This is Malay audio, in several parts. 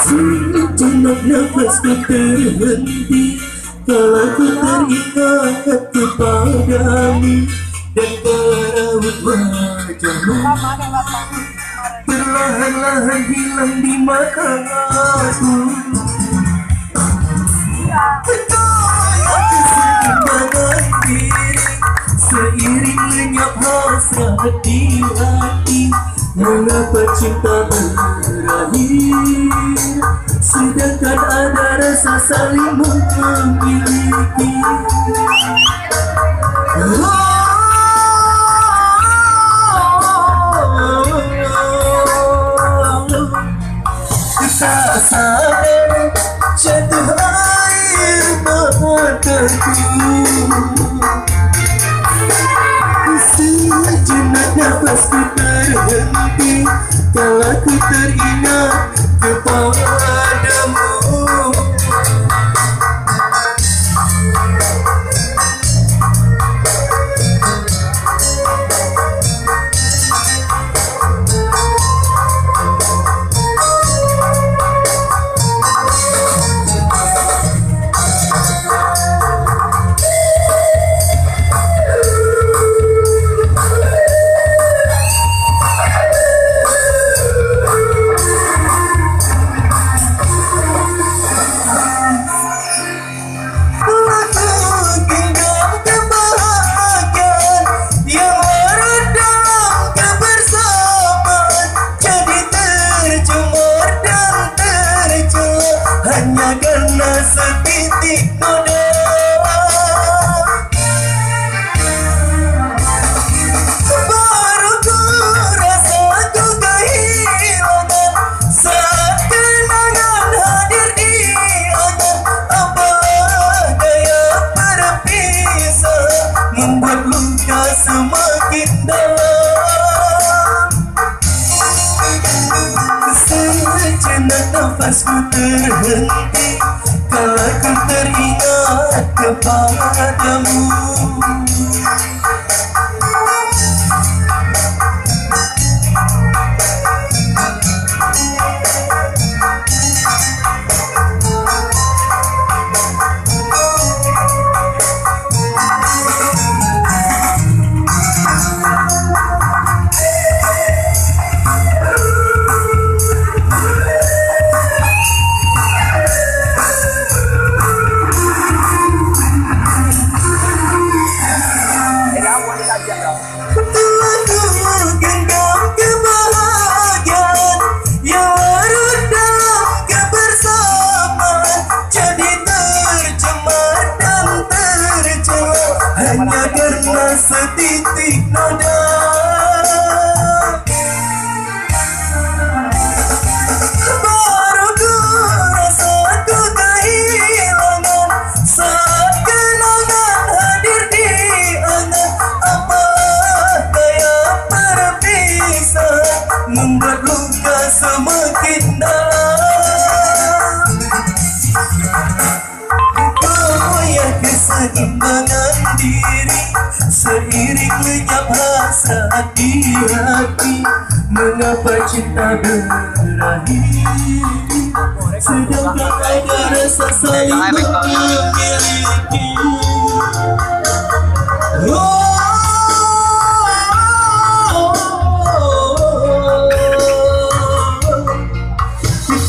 Sejenak nafasku terhenti kalau ku teringat kepadamu dan merawat wajahmu perlahan-lahan hilang di mataku. Keseimbangan diri seiring lenyap hasrat di hati. Mengapa cinta berakhir sedangkan ada rasa saling memiliki? Tak sadar jatuh air mataku. Sejenak nafasku terhenti kalau ku teringat kepadamu. Hanya karena setitik noda. Baru ku rasa ku kehilangan saat kenangan hadir di angan. Apa daya berpisah membuat luka semakin dalam. Sejenak nafasku terhenti kalau ku teringat kepadamu. Hanya karena setitik noda. Baru ku rasa ku kehilangan saat kenangan hadir di angan. Apa daya berpisah membuat luka semakin dalam. Goyah keseimbangan diri seiring lenyap hasrat di hati. Mengapa cinta berakhir sedangkan ada rasa saling memiliki?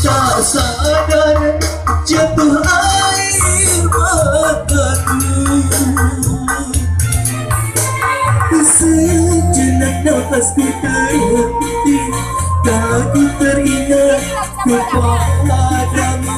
Tak sadar jatuh air mataku. Sejenak nafasku terhenti kalau ku teringat kepadamu.